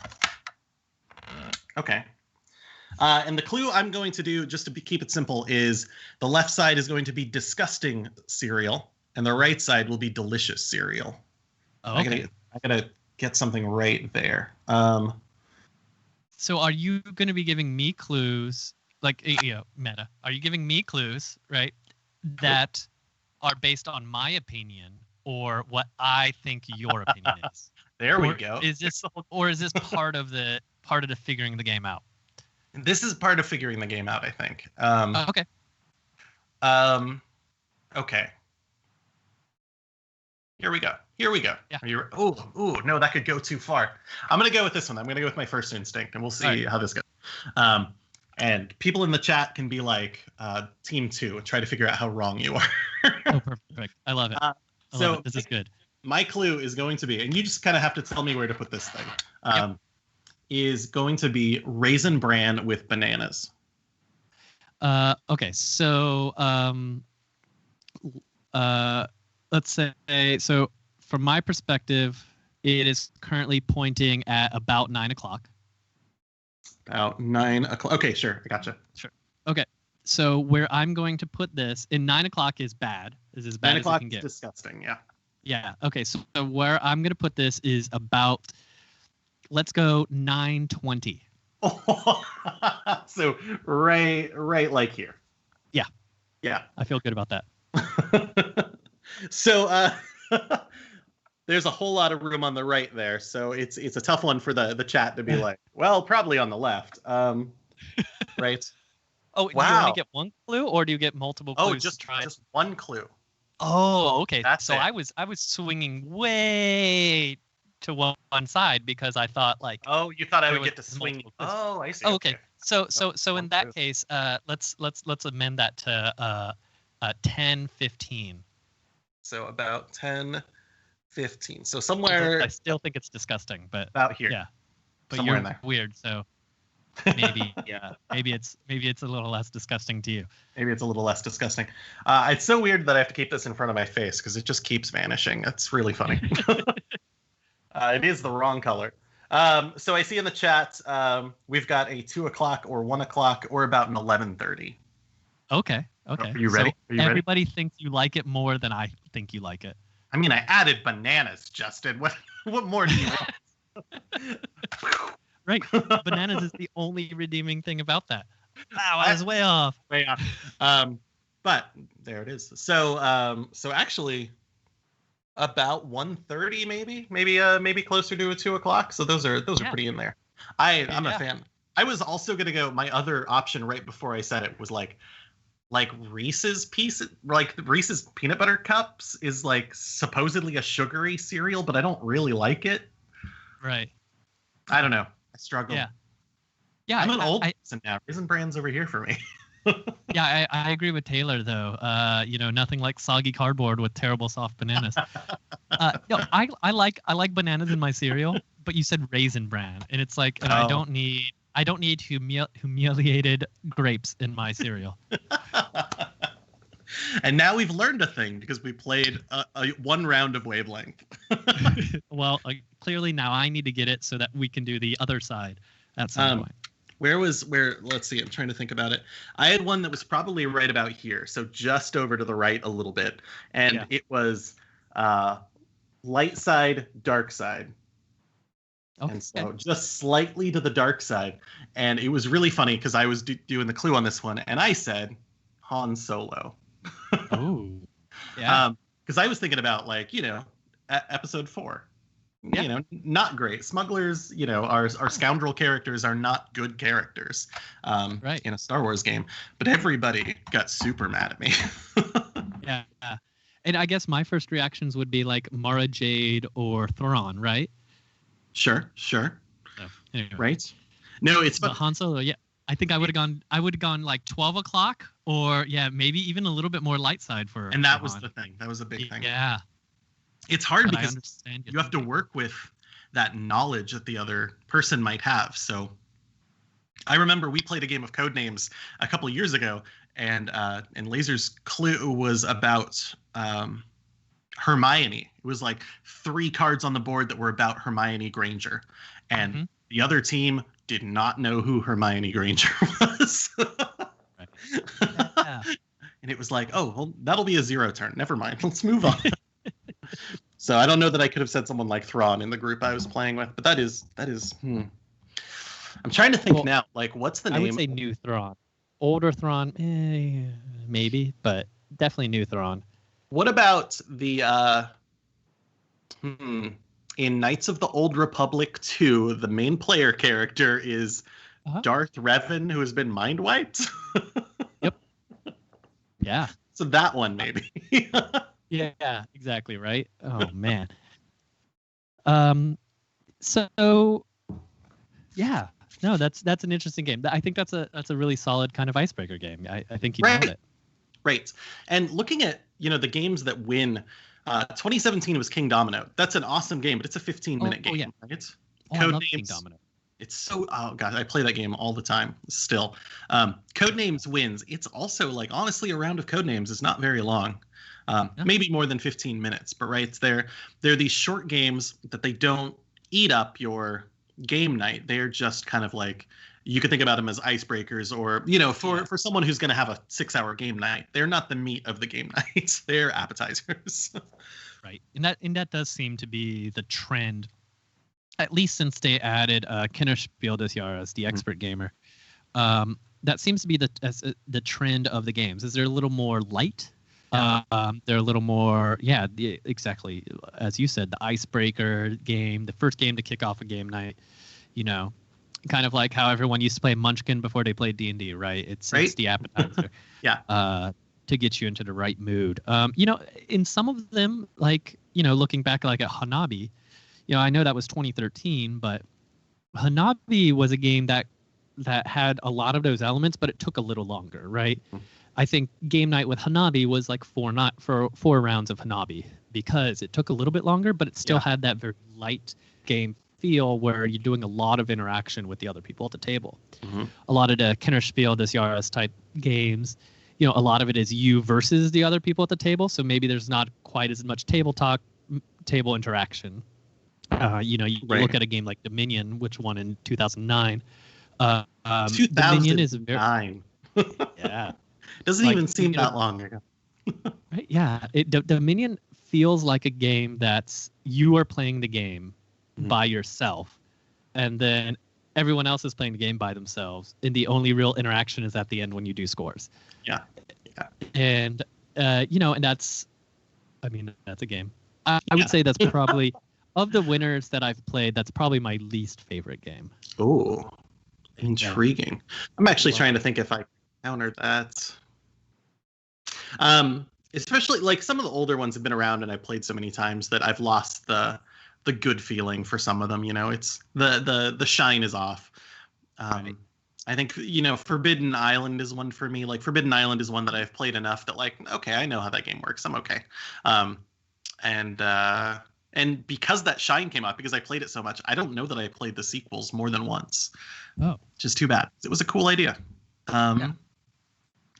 Okay. And the clue I'm going to do, just to keep it simple, is the left side is going to be disgusting cereal, and the right side will be delicious cereal. Oh, okay. I gotta get something right there. So are you going to be giving me clues, like, meta? Are you giving me clues, right, that are based on my opinion or what I think your opinion is? There we go. Is this part of the figuring the game out? This is part of figuring the game out, I think. Okay. Okay. Here we go. Yeah. Are you? Oh, no, that could go too far. I'm gonna go with this one. I'm gonna go with my first instinct, and we'll see how this goes. And people in the chat can be like, Team 2, and try to figure out how wrong you are. Oh, perfect. I love it. This is good. My clue is going to be, and you just kind of have to tell me where to put this thing. Is going to be Raisin Bran with bananas. Okay, so let's say, so from my perspective, it is currently pointing at about 9 o'clock. About 9 o'clock. Okay, sure, I gotcha. Sure. Okay, so where I'm going to put this, in 9 o'clock is bad. Is as bad 9 as o'clock it can get. is disgusting. Yeah. Yeah. Okay, so where I'm going to put this is about. Let's go 9:20. So right like here. Yeah. Yeah. I feel good about that. So there's a whole lot of room on the right there. So it's a tough one for the chat to be like, well, probably on the left. Right. Oh, wow. Do you only get one clue or do you get multiple clues? Oh, just one clue. Oh, okay. That's it. I was swinging way to one side because I thought like. Oh, you thought I would get to swing. Oh, I see. Oh, okay. So in that case, let's amend that to 10:15. So about 10:15. So somewhere. I still think it's disgusting, but about here. Yeah. But somewhere you're in there. Weird, so maybe maybe it's a little less disgusting to you. Maybe it's a little less disgusting. It's so weird that I have to keep this in front of my face because it just keeps vanishing. That's really funny. It is the wrong color. So I see in the chat we've got a 2 o'clock or 1 o'clock or about an 11:30. Okay. Are you ready? So everybody thinks you like it more than I think you like it. I mean, I added bananas, Justin. What more do you want? Right. Bananas is the only redeeming thing about that. Wow, I was way off. Way off. But there it is. So actually about 1:30 maybe closer to a 2 o'clock. So those are pretty in there. I'm a fan. I was also gonna go, my other option right before I said it was like Reese's Reese's peanut butter cups is like supposedly a sugary cereal, but I don't really like it. Right. I don't know. I struggle. Yeah. I'm an old person now. Raisin Bran's over here for me. Yeah, I agree with Taylor though. Nothing like soggy cardboard with terrible soft bananas. I like bananas in my cereal, but you said Raisin Bran, and it's like, and I don't need humiliated grapes in my cereal. And now we've learned a thing because we played one round of Wavelength. Well, clearly now I need to get it so that we can do the other side at some point. Let's see, I'm trying to think about it. I had one that was probably right about here, so just over to the right a little bit. And it was light side, dark side. Okay. And so just slightly to the dark side. And it was really funny because I was doing the clue on this one, and I said Han Solo. Oh, yeah. Because I was thinking about episode 4. Yeah. Not great. Smugglers, our scoundrel characters are not good characters right. in a Star Wars game. But everybody got super mad at me. Yeah. And I guess my first reactions would be like Mara Jade or Thrawn, right? Sure. So, anyway. Right? No, it's but Han Solo, yeah. I think I would have gone like 12 o'clock or maybe even a little bit more light side for. And that was the thing. That was a big thing. Yeah. It's hard because you have to work with that knowledge that the other person might have. So I remember we played a game of Codenames a couple of years ago, and Laser's clue was about Hermione. It was like 3 cards on the board that were about Hermione Granger, and the other team did not know who Hermione Granger was. Right. Yeah. And it was like, oh, well, that'll be a 0 turn. Never mind. Let's move on. So I don't know that I could have said someone like Thrawn in the group I was playing with, but that is. I'm trying to think now. Like, what's the name? I would say new Thrawn. Older Thrawn, maybe, but definitely new Thrawn. What about the in Knights of the Old Republic 2, the main player character is Darth Revan, who has been mind wiped? Yep. Yeah. So that one, maybe. Yeah, exactly, right? Oh, man. So, yeah. No, that's an interesting game. I think that's a really solid kind of icebreaker game. I think you nailed it. Right. And looking at, the games that win, 2017 was King Domino. That's an awesome game, but it's a 15-minute game. Yeah. Right? I love King Domino. It's so, oh god, I play that game all the time still. Codenames wins. It's also like, honestly, a round of Codenames is not very long. Maybe more than 15 minutes, but right, they're these short games that they don't eat up your game night. They're just kind of like, you could think about them as icebreakers, or for someone who's going to have a 6-hour game night, they're not the meat of the game night. They're appetizers. Right, and that does seem to be the trend, at least since they added Spiel des Jahres, the expert gamer. That seems to be the trend of the games. Is they're a little more light. They're a little more, exactly, as you said, the icebreaker game, the first game to kick off a game night. Kind of like how everyone used to play Munchkin before they played D&D, right? It's the appetizer. To get you into the right mood. In some of them, like, looking back like at Hanabi, I know that was 2013, but Hanabi was a game that had a lot of those elements, but it took a little longer, right? I think game night with Hanabi was like 4 rounds of Hanabi because it took a little bit longer, but it still had that very light game feel where you're doing a lot of interaction with the other people at the table. A lot of the Spiel des Jahres type games, a lot of it is you versus the other people at the table, so maybe there's not quite as much table talk, table interaction. You look at a game like Dominion, which won in 2009. 2009. Dominion is very, doesn't like, even seem that long ago. Right? Yeah, Dominion feels like a game that's you are playing the game by yourself, and then everyone else is playing the game by themselves, and the only real interaction is at the end when you do scores. And and that's a game. I would say that's probably of the winners that I've played, that's probably my least favorite game. Oh, intriguing. I'm actually trying to think if I countered that. Especially like some of the older ones have been around and I've played so many times that I've lost the good feeling for some of them. It's the shine is off. I think Forbidden Island is one for me. Like Forbidden Island is one that I've played enough that like, okay, I know how that game works. I'm okay. And because that shine came out, because I played it so much, I don't know that I played the sequels more than once. Which is too bad. It was a cool idea.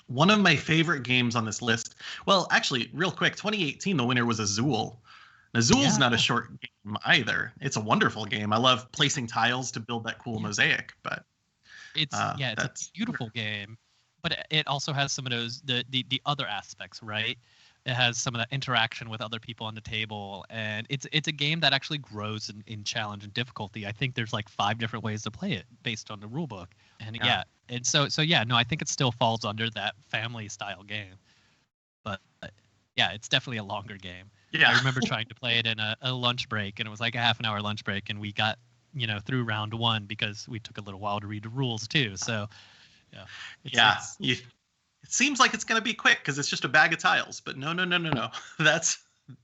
One of my favorite games on this list. Well, actually, real quick, 2018, the winner was Azul. Azul's not a short game either. It's a wonderful game. I love placing tiles to build that cool mosaic, but it's a beautiful game, but it also has some of those the other aspects, right? It has some of that interaction with other people on the table, and it's a game that actually grows in challenge and difficulty. I think there's like 5 different ways to play it based on the rule book, and I think it still falls under that family style game, but it's definitely a longer game. I remember trying to play it in a lunch break, and it was like a half an hour lunch break, and we got through round 1 because we took a little while to read the rules too. So it seems like it's going to be quick because it's just a bag of tiles, but no. That's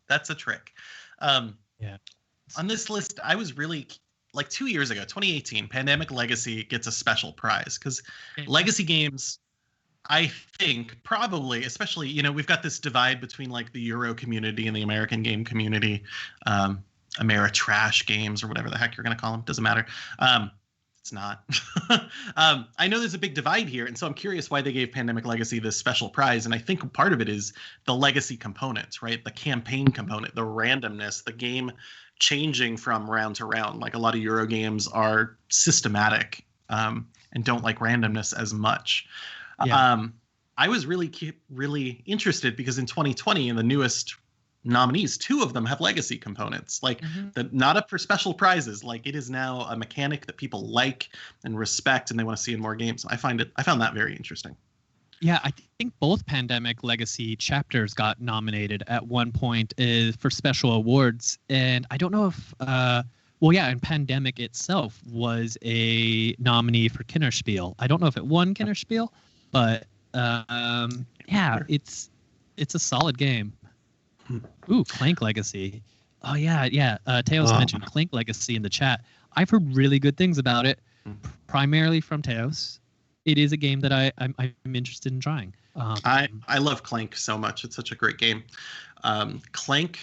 a trick. On this list, I was really like 2 years ago, 2018, Pandemic Legacy gets a special prize because legacy games, I think probably, especially, we've got this divide between like the Euro community and the American game community, Ameritrash games or whatever the heck you're going to call them. Doesn't matter. It's not. I know there's a big divide here, and so I'm curious why they gave Pandemic Legacy this special prize. And I think part of it is the legacy components, right? The campaign component, the randomness, the game changing from round to round. Like a lot of Euro games are systematic and don't like randomness as much. Yeah. I was really interested because in 2020, in the newest nominees, 2 of them have legacy components, like not up for special prizes. Like it is now a mechanic that people like and respect, and they want to see in more games. I found that very interesting. Yeah, I think both Pandemic Legacy chapters got nominated at one point for special awards, and I don't know if and Pandemic itself was a nominee for Kinderspiel. I don't know if it won Kinderspiel, but it's a solid game. Ooh, Clank Legacy. Oh, yeah. Teos mentioned Clank Legacy in the chat. I've heard really good things about it, primarily from Teos. It is a game that I'm interested in trying. I love Clank so much. It's such a great game. Clank,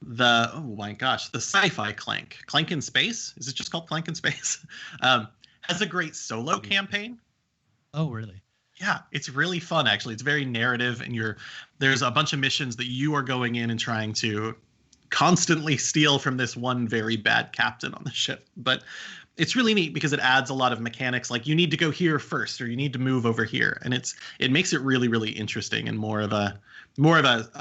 the sci-fi Clank. Clank in Space? Is it just called Clank in Space? Has a great solo campaign. Oh, really? Yeah, it's really fun, actually. It's very narrative, and there's a bunch of missions that you are going in and trying to constantly steal from this one very bad captain on the ship. But it's really neat because it adds a lot of mechanics, like you need to go here first, or you need to move over here, and it makes it really, really interesting and more of a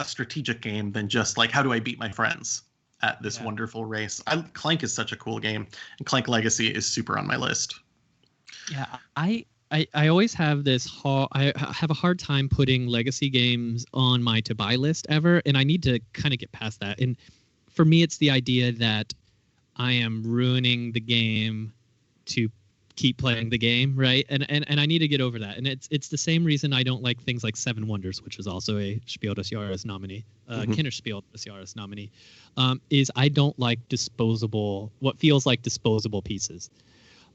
strategic game than just like, how do I beat my friends at this wonderful race. Clank is such a cool game, and Clank Legacy is super on my list. Yeah, I always have I have a hard time putting legacy games on my to buy list ever, and I need to kind of get past that. And for me, it's the idea that I am ruining the game to keep playing the game, right? And I need to get over that. And it's the same reason I don't like things like Seven Wonders, which is also a Spiel des Jahres nominee, Kinderspiel des Jahres nominee, is I don't like what feels like disposable pieces.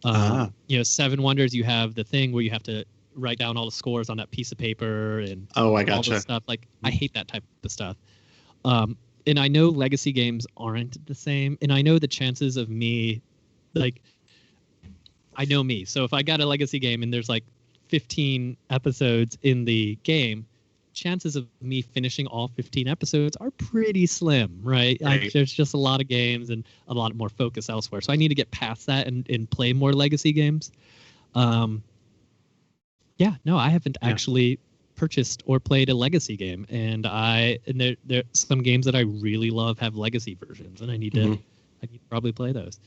Seven Wonders, you have the thing where you have to write down all the scores on that piece of paper and all this stuff. Like, I hate that type of stuff. And I know legacy games aren't the same. And I know the chances of me, like, I know me. So if I got a legacy game and there's like 15 episodes in the game, chances of me finishing all 15 episodes are pretty slim, right? There's just a lot of games and a lot more focus elsewhere. So I need to get past that and play more legacy games. I haven't actually purchased or played a legacy game, and there some games that I really love have legacy versions, and I need to probably play those.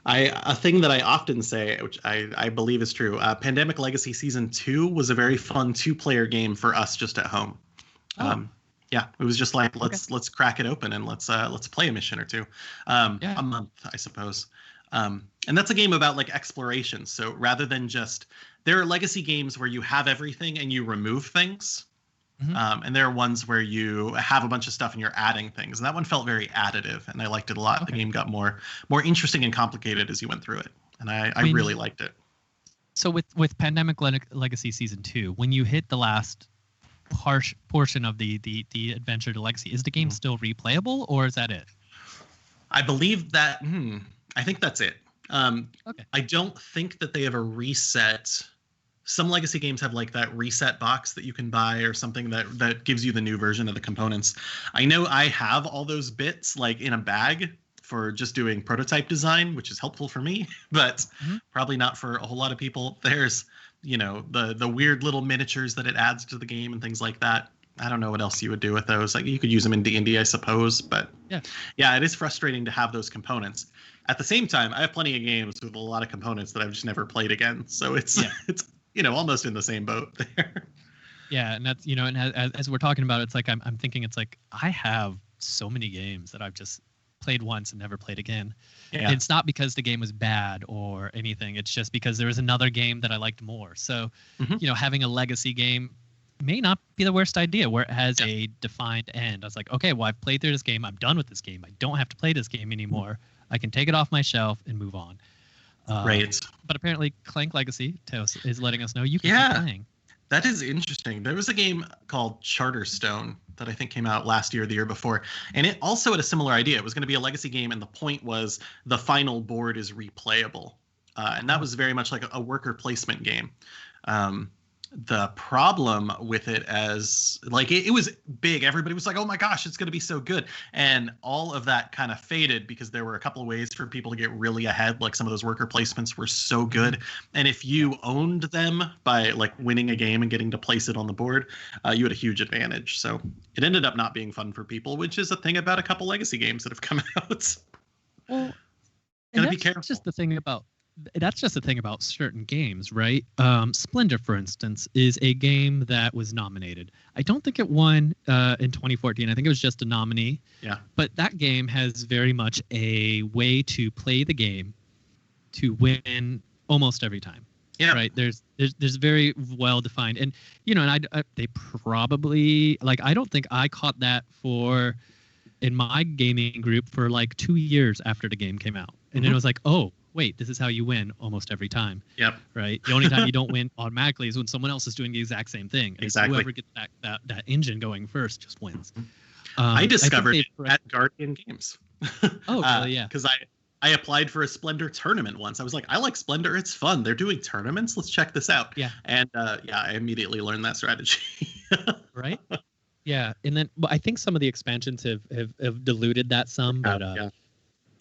A thing that I often say, which I believe is true, Pandemic Legacy Season 2 was a very fun 2-player game for us just at home. It was just like, let's crack it open and let's play a mission or two. A month, I suppose. And that's a game about like exploration. So rather than there are legacy games where you have everything and you remove things. And there are ones where you have a bunch of stuff and you're adding things. And that one felt very additive, and I liked it a lot. The game got more interesting and complicated as you went through it. And I really liked it. So with Pandemic Legacy Season 2, when you hit the last portion of the adventure to Legacy, is the game still replayable, or is that it? I believe that, I think that's it. I don't think that they ever reset. Some legacy games have like that reset box that you can buy or something that gives you the new version of the components. I know I have all those bits like in a bag for just doing prototype design, which is helpful for me, but probably not for a whole lot of people. There's, the weird little miniatures that it adds to the game and things like that. I don't know what else you would do with those. Like, you could use them in D&D, I suppose, but yeah, it is frustrating to have those components. At the same time, I have plenty of games with a lot of components that I've just never played again. So it's almost in the same boat there. Yeah, and that's, and as we're talking about it, it's like I'm thinking, it's like I have so many games that I've just played once and never played again. Yeah. It's not because the game was bad or anything. It's just because there was another game that I liked more. So, having a legacy game may not be the worst idea where it has a defined end. I was like, okay, well, I've played through this game. I'm done with this game. I don't have to play this game anymore. I can take it off my shelf and move on. Right. But apparently Clank Legacy is letting us know you can keep playing. That is interesting. There was a game called Charterstone that I think came out last year or the year before. And it also had a similar idea. It was going to be a legacy game, and the point was the final board is replayable. and that was very much like a worker placement game. The problem with it, as like it was big, everybody was like, oh my gosh, it's going to be so good, and all of that kind of faded because there were a couple of ways for people to get really ahead. Like some of those worker placements were so good, and if you owned them by like winning a game and getting to place it on the board, you had a huge advantage. So it ended up not being fun for people, which is a thing about a couple legacy games that have come out. Well, gotta be careful. That's just the thing about certain games, right? Splendor, for instance, is a game that was nominated. I don't think it won in 2014. I think it was just a nominee. Yeah. But that game has very much a way to play the game to win almost every time. Yeah. Right. There's very well defined, and and they probably I don't think I caught that in my gaming group for like 2 years after the game came out, and then it was like, oh. Wait, this is how you win almost every time. Yep. Right. The only time you don't win automatically is when someone else is doing the exact same thing. And exactly. Whoever gets that engine going first just wins. I discovered it at Guardian Games. Oh, really? Yeah. Because I applied for a Splendor tournament once. I was like, I like Splendor. It's fun. They're doing tournaments. Let's check this out. Yeah. And I immediately learned that strategy. Right. Yeah. And then I think some of the expansions have diluted that some, but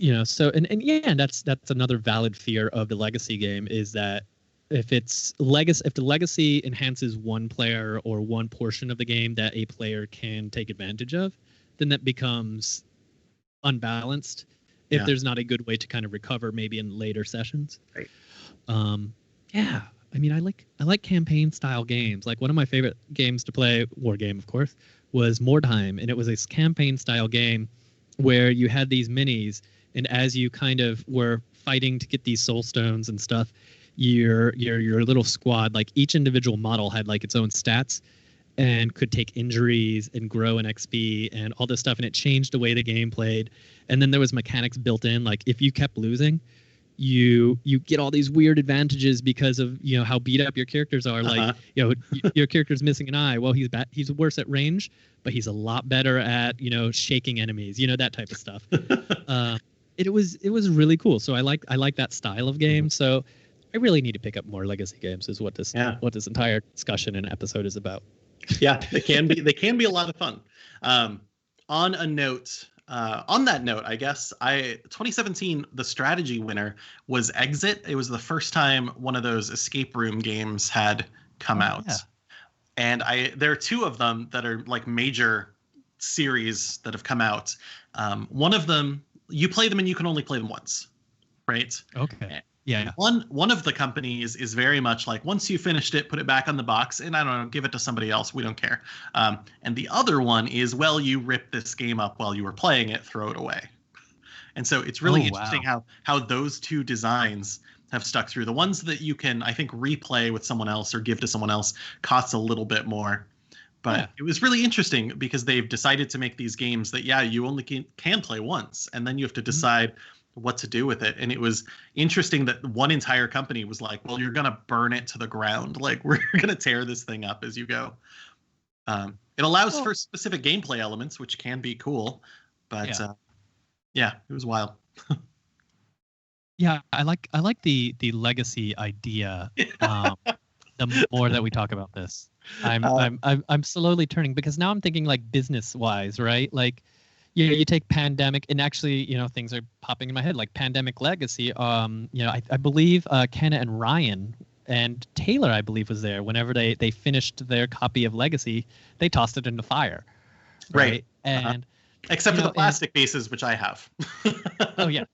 yeah. So and that's another valid fear of the legacy game is that if the legacy enhances one player or one portion of the game that a player can take advantage of, then that becomes unbalanced if there's not a good way to kind of recover maybe in later sessions. Right. Yeah. I mean, I like campaign style games. Like one of my favorite games to play, war game of course, was Mordheim, and it was a campaign style game where you had these minis. And as you kind of were fighting to get these soul stones and stuff, your little squad, like each individual model had like its own stats and could take injuries and grow in XP and all this stuff. And it changed the way the game played. And then there was mechanics built in. Like if you kept losing, you get all these weird advantages because of how beat up your characters are. Like your character's missing an eye. Well, he's worse at range, but he's a lot better at shaking enemies. That type of stuff. It was really cool. So I like that style of game. So I really need to pick up more legacy games. Is what this entire discussion and episode is about. Yeah, they can be a lot of fun. On that note, I guess 2017 the strategy winner was Exit. It was the first time one of those escape room games had come out. Yeah. And there are two of them that are like major series that have come out. One of them, you play them and you can only play them once, right? Okay. Yeah. One of the companies is very much like once you finished it, put it back on the box and I don't know, give it to somebody else. We don't care. And the other one is, well, you ripped this game up while you were playing it, throw it away. And so it's really interesting how those two designs have stuck through. The ones that you can, I think, replay with someone else or give to someone else costs a little bit more. But it was really interesting because they've decided to make these games that, you only can play once. And then you have to decide what to do with it. And it was interesting that one entire company was like, well, you're going to burn it to the ground. Like, we're going to tear this thing up as you go. It allows for specific gameplay elements, which can be cool. But, it was wild. Yeah, I like the legacy idea. The more that we talk about this, I'm slowly turning, because now I'm thinking like business wise, right? Like, you take Pandemic, and actually, things are popping in my head, like Pandemic Legacy. I believe Kenna and Ryan and Taylor, I believe, was there. Whenever they finished their copy of Legacy, they tossed it in the fire. Right. And except for the plastic pieces, which I have. Oh yeah.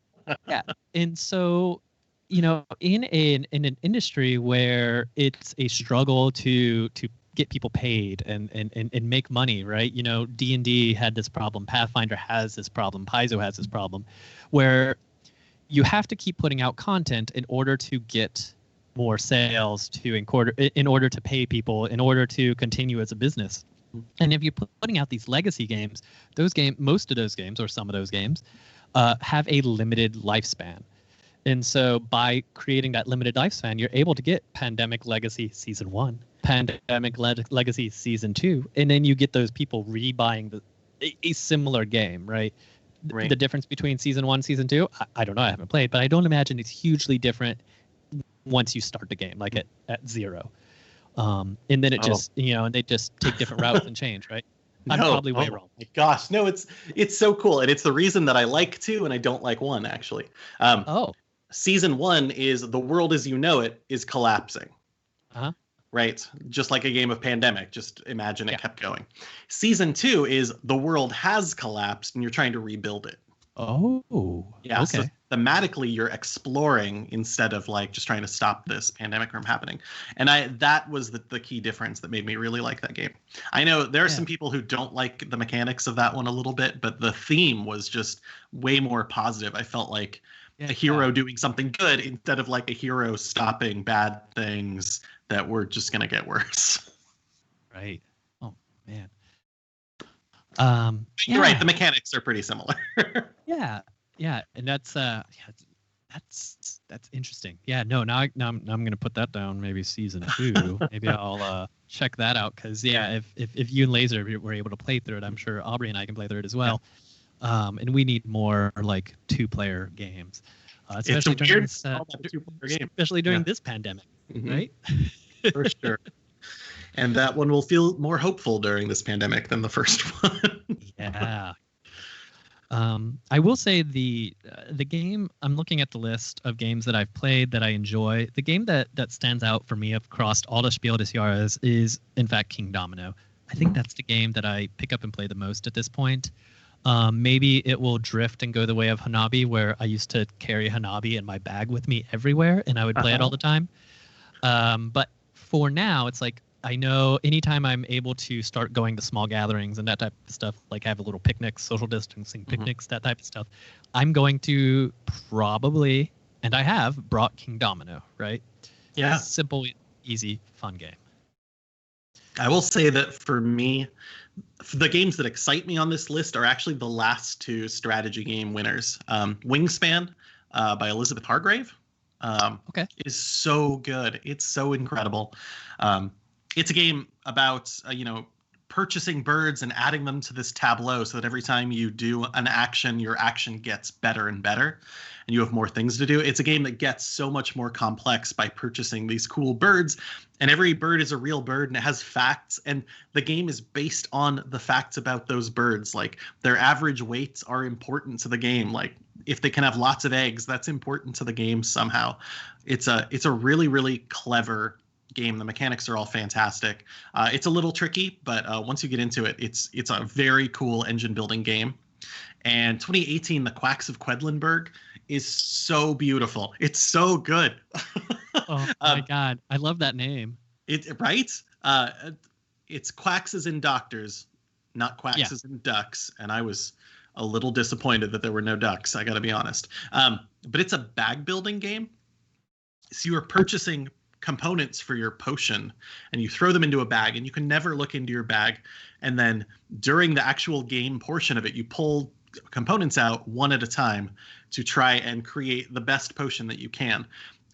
Yeah. And so, in an industry where it's a struggle to get people paid and make money, right? D&D had this problem, Pathfinder has this problem, Paizo has this problem, where you have to keep putting out content in order to get more sales, in order to pay people, in order to continue as a business. And if you're putting out these legacy games, most of those games, or some of those games, have a limited lifespan. And so by creating that limited lifespan, you're able to get Pandemic Legacy Season 1, Pandemic Legacy Season 2, and then you get those people rebuying a similar game, right? The difference between Season 1, Season 2, I don't know, I haven't played, but I don't imagine it's hugely different once you start the game, like at 0. And then it just, and they just take different routes and change, right? I'm probably way wrong. My gosh, no, it's so cool, and it's the reason that I like 2 and I don't like 1 actually. Season 1 is the world as you know it is collapsing. Right, just like a game of Pandemic. Just imagine it kept going. Season 2 is the world has collapsed and you're trying to rebuild it. Oh, yeah. Okay. So thematically, you're exploring instead of like just trying to stop this pandemic from happening. And that was the key difference that made me really like that game. I know there are some people who don't like the mechanics of that one a little bit, but the theme was just way more positive. I felt like a hero doing something good instead of like a hero stopping bad things that were just going to get worse. Right. Oh, man. You're right. The mechanics are pretty similar. Yeah. And that's interesting. Yeah. No. Now I'm gonna put that down. Maybe season 2. Maybe I'll check that out because if you and Laser were able to play through it, I'm sure Aubrey and I can play through it as well. And we need more like 2-player games, especially during this especially during this pandemic, right? For sure. And that one will feel more hopeful during this pandemic than the first one. Yeah. I will say the game, I'm looking at the list of games that I've played that I enjoy. The game that stands out for me across all the Spiel des Jahres is, in fact, King Domino. I think that's the game that I pick up and play the most at this point. Maybe it will drift and go the way of Hanabi, where I used to carry Hanabi in my bag with me everywhere, and I would play it all the time. But for now, it's like, I know anytime I'm able to start going to small gatherings and that type of stuff, like have a little picnics, social distancing picnics, that type of stuff, I'm going to probably, and I have, brought King Domino, right? Yeah. Simple, easy, fun game. I will say that for me, the games that excite me on this list are actually the last 2 strategy game winners. Wingspan by Elizabeth Hargrave is so good. It's so incredible. It's a game about, purchasing birds and adding them to this tableau so that every time you do an action, your action gets better and better and you have more things to do. It's a game that gets so much more complex by purchasing these cool birds, and every bird is a real bird and it has facts, and the game is based on the facts about those birds. Like their average weights are important to the game. Like if they can have lots of eggs, that's important to the game somehow. It's a really, really clever game. The mechanics are all fantastic. It's a little tricky, but once you get into it, it's a very cool engine building game. And 2018, The Quacks of Quedlinburg is so beautiful. It's so good. Oh my God, I love that name. Right? It's quacks as in doctors, not quacks as in ducks. And I was a little disappointed that there were no ducks, I got to be honest. But it's a bag building game. So you are purchasing components for your potion and you throw them into a bag, and you can never look into your bag. And then during the actual game portion of it, you pull components out one at a time to try and create the best potion that you can.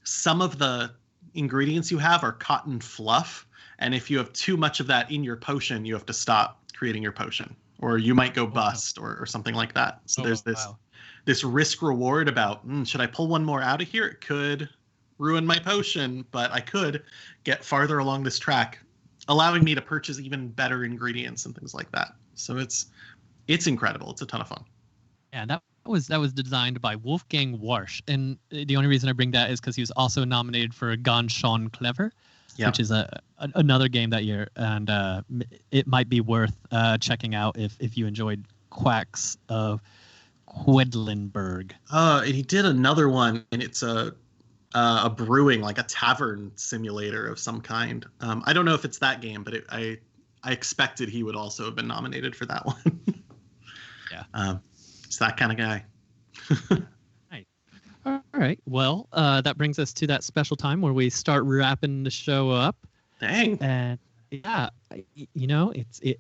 Some of the ingredients you have are cotton fluff, and if you have too much of that in your potion, you have to stop creating your potion, or you might go bust or something like that. So there's this risk reward about, should I pull one more out of here? It could ruin my potion, but I could get farther along this track, allowing me to purchase even better ingredients and things like that. So it's incredible. It's a ton of fun. Yeah, that was designed by Wolfgang Warsch, and the only reason I bring that is because he was also nominated for Ganz Schön Clever, which is another game that year, and it might be worth checking out if you enjoyed Quacks of Quedlinburg. He did another one, and it's a brewing, like a tavern simulator of some kind. I don't know if it's that game, but I expected he would also have been nominated for that one. Yeah. It's that kind of guy. Nice. All right. Well, that brings us to that special time where we start wrapping the show up. Dang. And yeah,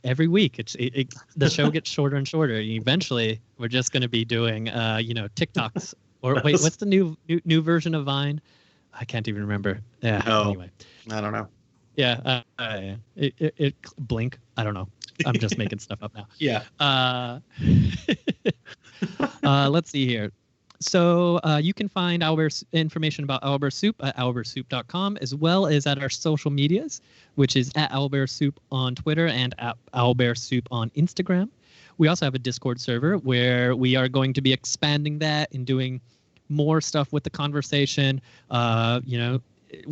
every week the show gets shorter and shorter. Eventually, we're just going to be doing TikToks. Or wait, what's the new version of Vine? I can't even remember. Yeah. Anyway, I don't know. Yeah. It Blink. I don't know. I'm just making stuff up now. Yeah. Let's see here. So you can find Owlbear's information about Owlbear Soup at owlbearsoup.com, as well as at our social medias, which is at Owlbear Soup on Twitter and at Owlbear Soup on Instagram. We also have a Discord server where we are going to be expanding that and doing more stuff with the conversation.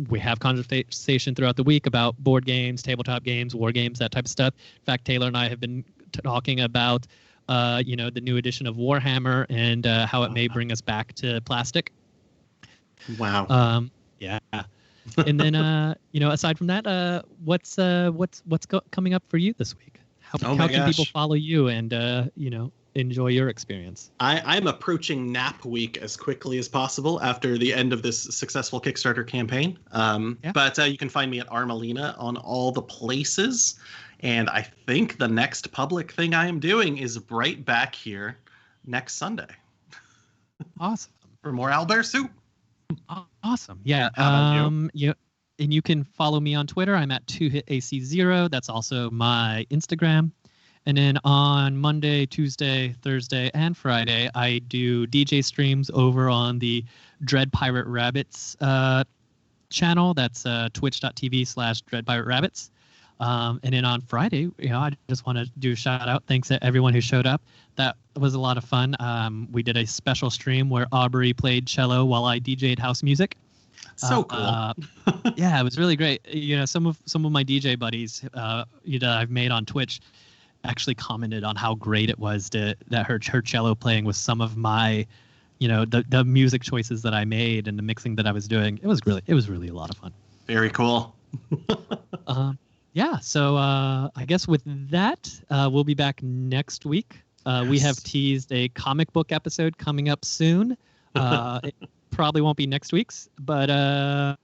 We have conversation throughout the week about board games, tabletop games, war games, that type of stuff. In fact, Taylor and I have been talking about the new edition of Warhammer and how it may bring us back to plastic. Wow. Yeah. And then aside from that, what's coming up for you this week? How can people follow you and enjoy your experience? I'm approaching nap week as quickly as possible after the end of this successful Kickstarter campaign. But you can find me at Armalina on all the places. And I think the next public thing I am doing is right back here next Sunday. Awesome. For more Owlbear Soup. Awesome. Yeah. How about you? And you can follow me on Twitter. I'm at 2HitAC0. That's also my Instagram. And then on Monday, Tuesday, Thursday, and Friday, I do DJ streams over on the Dread Pirate Rabbits channel. That's twitch.tv/DreadPirateRabbits. And then on Friday, I just want to do a shout out. Thanks to everyone who showed up. That was a lot of fun. We did a special stream where Aubrey played cello while I DJ'd house music. So cool. Yeah, it was really great. Some of my DJ buddies that I've made on Twitch actually commented on how great it was that her cello playing was some of my, the music choices that I made and the mixing that I was doing. It was really a lot of fun. Very cool. Yeah. So I guess with that, we'll be back next week. Yes. We have teased a comic book episode coming up soon. It probably won't be next week's, but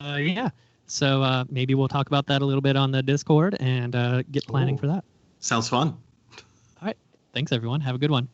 yeah. So maybe we'll talk about that a little bit on the Discord and get planning for that. Sounds fun. All right. Thanks, everyone. Have a good one.